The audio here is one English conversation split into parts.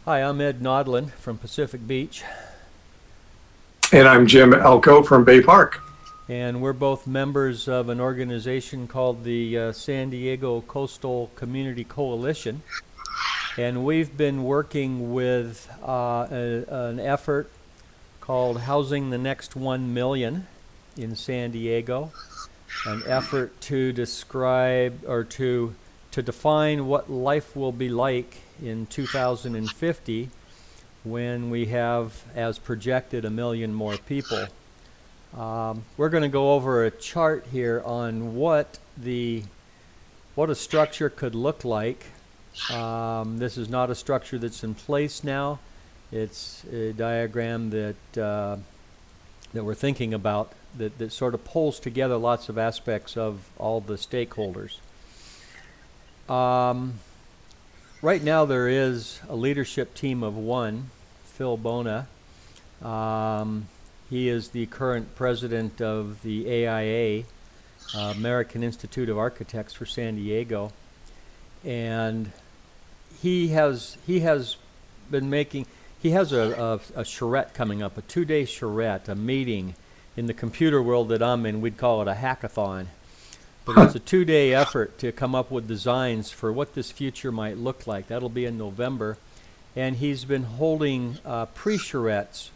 Hi, I'm Ed Nodlin from Pacific Beach, And I'm Jim Elko from Bay Park. and we're both members of an organization called the San Diego Coastal Community Coalition. And we've been working with an effort called Housing the Next 1 Million in San Diego, an effort to describe or to define what life will be like in 2050 when we have, as projected, 1 million more people. We're going to go over a chart here on what a structure could look like. This is not a structure that's in place now. It's a diagram that we're thinking about that sort of pulls together lots of aspects of all the stakeholders. Right now there is a leadership team of one, Phil Bona. He is the current president of the AIA, American Institute of Architects for San Diego, and he has a charrette coming up, a 2-day charrette, a meeting. In the computer world that I'm in, we'd call it a hackathon. But it's a 2-day effort to come up with designs for what this future might look like. That'll be in November. And he's been holding pre-charrettes,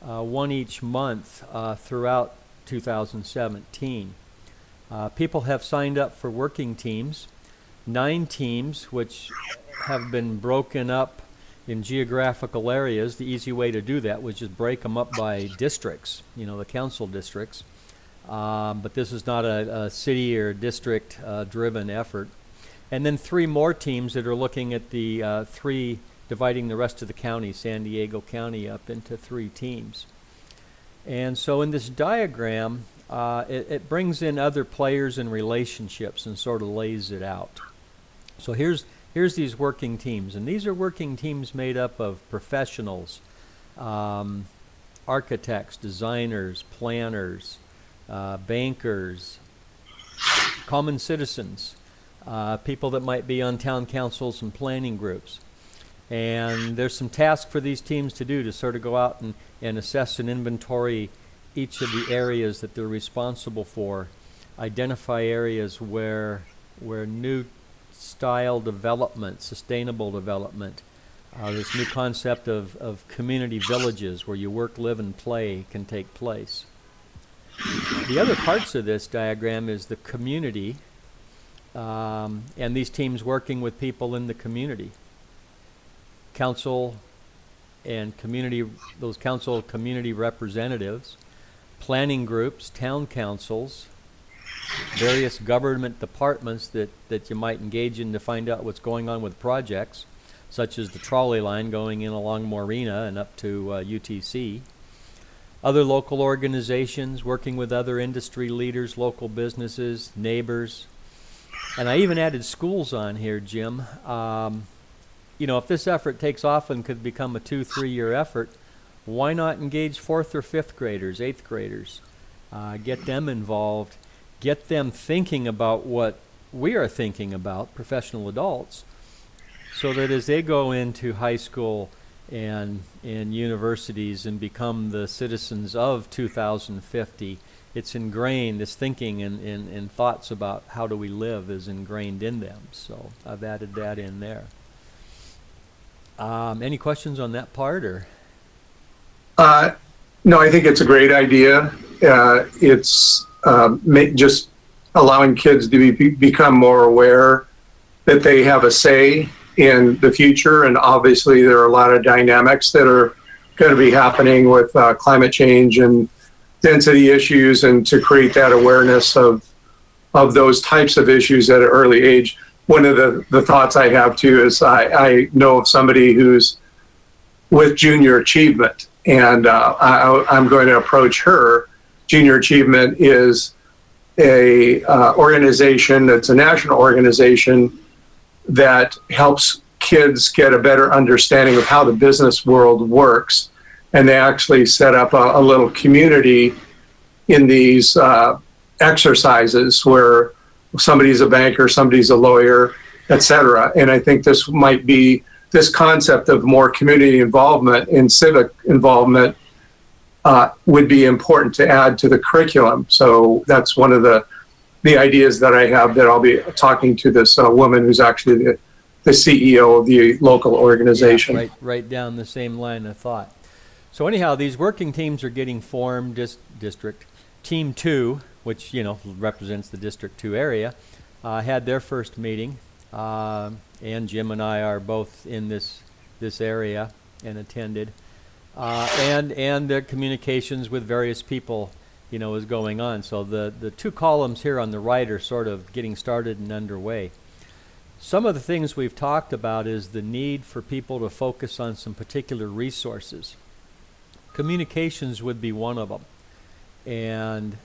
one each month throughout 2017. People have signed up for working teams, 9 teams, which have been broken up in geographical areas. The easy way to do that was just break them up by districts, the council districts. But this is not a city or district driven effort. And then 3 more teams that are looking at the dividing the rest of the county, San Diego County, up into 3 teams. And so in this diagram, it brings in other players and relationships and sort of lays it out. So here's these working teams, and these are working teams made up of professionals, architects, designers, planners, bankers, common citizens, people that might be on town councils and planning groups. And there's some tasks for these teams to do to sort of go out and assess and inventory each of the areas that they're responsible for, identify areas where new style development, sustainable development, this new concept of community villages where you work, live, and play can take place. The other parts of this diagram is the community, and these teams working with people in the community. Council and community, those council community representatives, planning groups, town councils, various government departments that you might engage in to find out what's going on with projects, such as the trolley line going in along Morena and up to UTC. Other local organizations working with other industry leaders, local businesses, neighbors. And I even added schools on here, Jim. If this effort takes off and could become a 2-3 year effort, why not engage 4th or 5th graders, 8th graders? Get them involved, get them thinking about what we are thinking about, professional adults, so that as they go into high school and universities and become the citizens of 2050, it's ingrained, this thinking and thoughts about how do we live is ingrained in them. So I've added that in there. Any questions on that part, or? No, I think it's a great idea. It's just allowing kids to become more aware that they have a say in the future. And obviously there are a lot of dynamics that are going to be happening with climate change and density issues, and to create that awareness of those types of issues at an early age. One of the thoughts I have too is I know of somebody who's with Junior Achievement, and I'm going to approach her. Junior Achievement is a organization that's a national organization that helps kids get a better understanding of how the business world works. And they actually set up a little community in these exercises where somebody's a banker, somebody's a lawyer, etc. And I think this might be this concept of more community involvement and civic involvement would be important to add to the curriculum. So that's one of the ideas that I have, that I'll be talking to this woman who's actually the CEO of the local organization. Yeah, right down the same line of thought. So anyhow, these working teams are getting formed. District Team 2, which represents the District 2 area, had their first meeting, and Jim and I are both in this area and attended, and their communications with various people is going on. So the two columns here on the right are sort of getting started and underway. Some of the things we've talked about is the need for people to focus on some particular resources. Communications would be one of them. And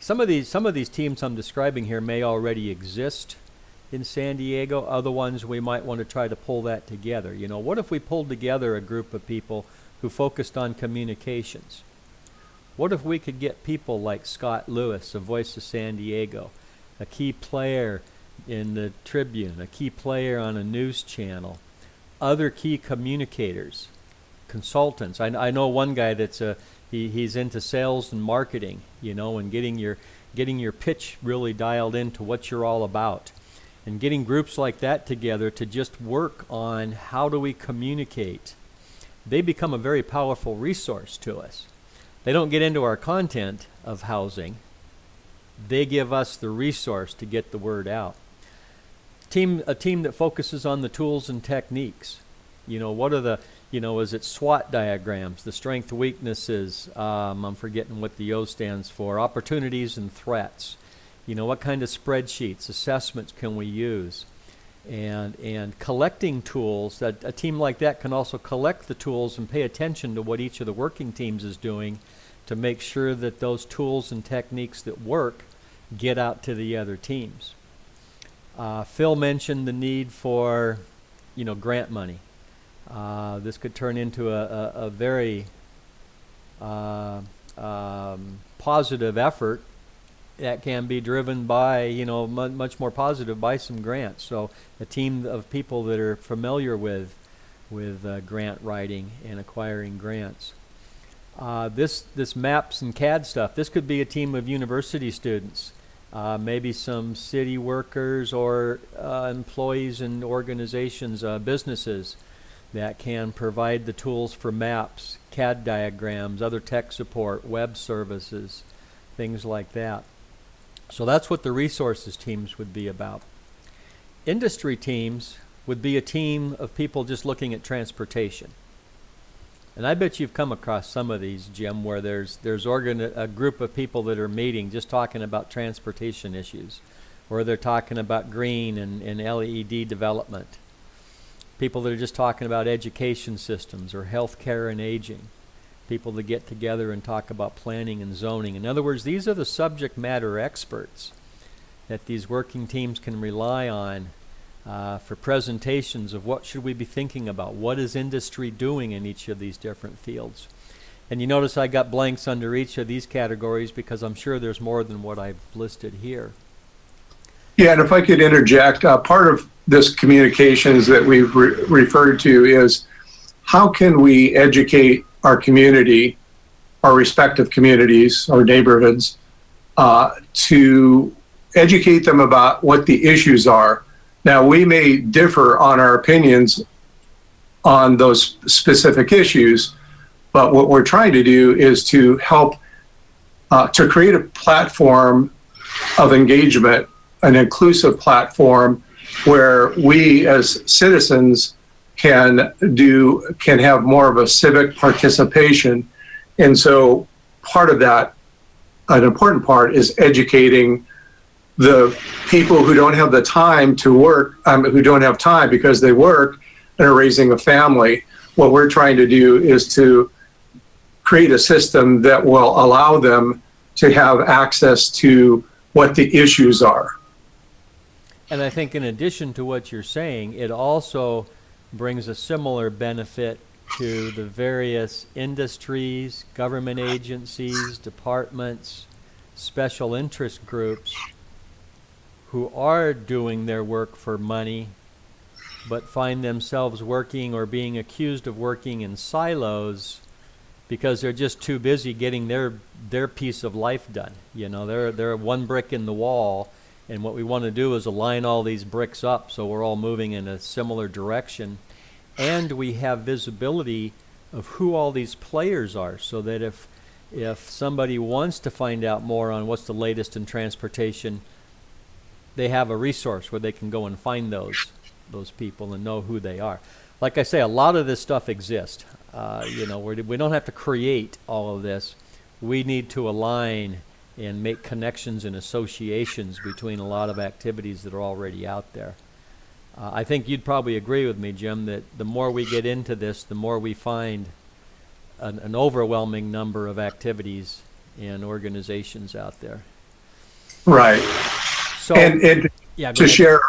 some of these teams I'm describing here may already exist in San Diego. Other ones we might want to try to pull that together. What if we pulled together a group of people who focused on communications? What if we could get people like Scott Lewis of Voice of San Diego, a key player in the Tribune, a key player on a news channel, other key communicators, consultants. I know one guy that's he's into sales and marketing, and getting your pitch really dialed into what you're all about, and getting groups like that together to just work on how do we communicate. They become a very powerful resource to us. They don't get into our content of housing. They give us the resource to get the word out. A team that focuses on the tools and techniques. What are the, is it SWOT diagrams, the strength, weaknesses, I'm forgetting what the O stands for, opportunities and threats. What kind of spreadsheets, assessments can we use? And collecting tools. That a team like that can also collect the tools and pay attention to what each of the working teams is doing to make sure that those tools and techniques that work get out to the other teams. Phil mentioned the need for, grant money. This could turn into a very positive effort that can be driven by, much more positive by some grants. So a team of people that are familiar with grant writing and acquiring grants. This maps and CAD stuff, this could be a team of university students, maybe some city workers or employees in organizations, businesses that can provide the tools for maps, CAD diagrams, other tech support, web services, things like that. So that's what the resources teams would be about. Industry teams would be a team of people just looking at transportation. And I bet you've come across some of these, Jim, where there's a group of people that are meeting just talking about transportation issues, or they're talking about green and LED development. People that are just talking about education systems or healthcare and aging. People that get together and talk about planning and zoning. In other words, these are the subject matter experts that these working teams can rely on for presentations of what should we be thinking about, what is industry doing in each of these different fields. And you notice I got blanks under each of these categories because I'm sure there's more than what I've listed here. Yeah, and if I could interject, part of this communications that we've referred to is how can we educate our community, our respective communities, our neighborhoods, to educate them about what the issues are. Now, we may differ on our opinions on those specific issues, but what we're trying to do is to help to create a platform of engagement, an inclusive platform where we as citizens can have more of a civic participation. And so part of that, an important part, is educating the people who don't have the time to work, who don't have time because they work and are raising a family. What we're trying to do is to create a system that will allow them to have access to what the issues are. And I think in addition to what you're saying, it also brings a similar benefit to the various industries, government agencies, departments, special interest groups who are doing their work for money but find themselves working or being accused of working in silos because they're just too busy getting their piece of life done. You know, they're one brick in the wall, and what we want to do is align all these bricks up so we're all moving in a similar direction, and we have visibility of who all these players are, so that if somebody wants to find out more on what's the latest in transportation, they have a resource where they can go and find those people and know who they are. Like I say, a lot of this stuff exists. You know, we don't have to create all of this. We need to align and make connections and associations between a lot of activities that are already out there. I think you'd probably agree with me, Jim, that the more we get into this, the more we find an overwhelming number of activities and organizations out there. Right. So, and yeah, to share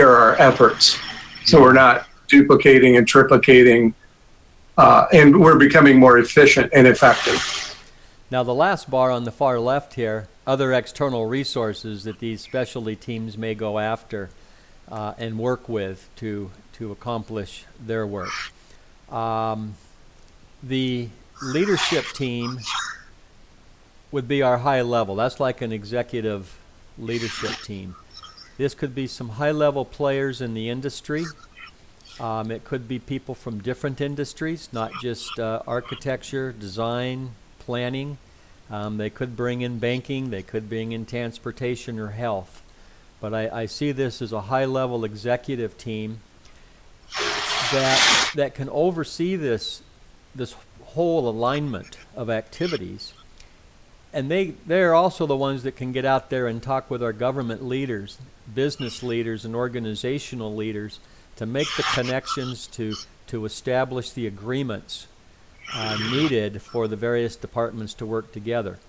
our efforts, so we're not duplicating and triplicating, and we're becoming more efficient and effective. Now, the last bar on the far left here, other external resources that these specialty teams may go after and work with to accomplish their work. The leadership team would be our high level. That's like an executive leadership team. This could be some high-level players in the industry. It could be people from different industries, not just architecture, design, planning. They could bring in banking. They could bring in transportation or health. But I see this as a high-level executive team that can oversee this whole alignment of activities. And they're also the ones that can get out there and talk with our government leaders, business leaders, and organizational leaders to make the connections to establish the agreements needed for the various departments to work together.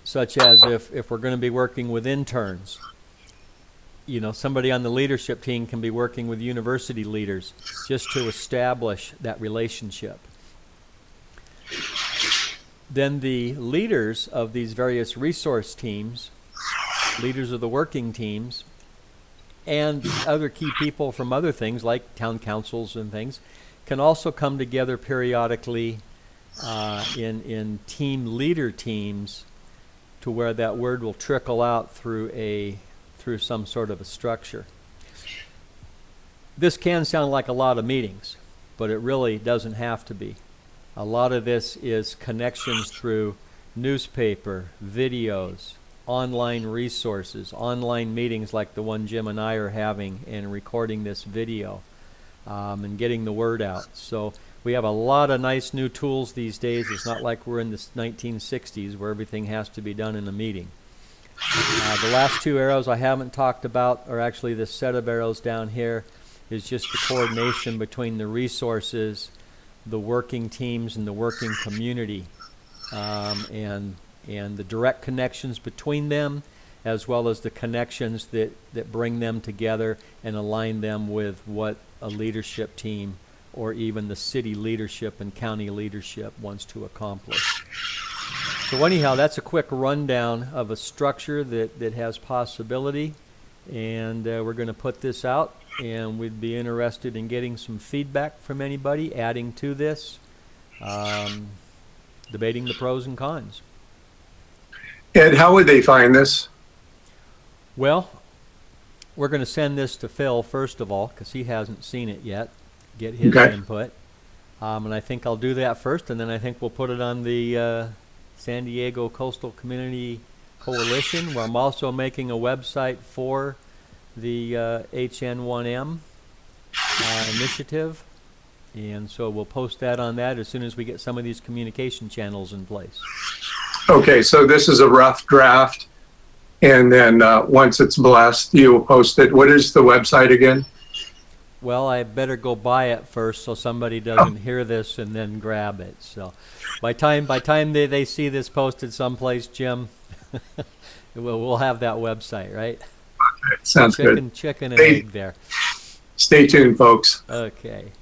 Such as if we're going to be working with interns, you know, somebody on the leadership team can be working with university leaders just to establish that relationship. Then the leaders of these various resource teams, leaders of the working teams, and other key people from other things like town councils and things, can also come together periodically in team leader teams to where that word will trickle out through some sort of a structure. This can sound like a lot of meetings, but it really doesn't have to be. A lot of this is connections through newspaper, videos, online resources, online meetings like the one Jim and I are having and recording this video and getting the word out. So we have a lot of nice new tools these days. It's not like we're in the 1960s where everything has to be done in a meeting. The last two arrows I haven't talked about, or actually this set of arrows down here, is just the coordination between the resources, the working teams, and the working community, and the direct connections between them, as well as the connections that bring them together and align them with what a leadership team or even the city leadership and county leadership wants to accomplish. So anyhow, that's a quick rundown of a structure that has possibility, and we're going to put this out, and we'd be interested in getting some feedback from anybody, adding to this, debating the pros and cons. Ed, how would they find this? Well, we're going to send this to Phil first of all, because he hasn't seen it yet, get his input. And I think I'll do that first, and then I think we'll put it on the San Diego Coastal Community Coalition, where I'm also making a website for the HN1M initiative. And so we'll post that on that as soon as we get some of these communication channels in place. Okay, so this is a rough draft, and then once it's blessed, you will post it. What is the website again? Well, I better go buy it first so somebody doesn't hear this and then grab it. So by time they see this posted someplace, Jim, we'll have that website, right? Okay, sounds good. Chicken and egg there. Stay tuned, folks. Okay.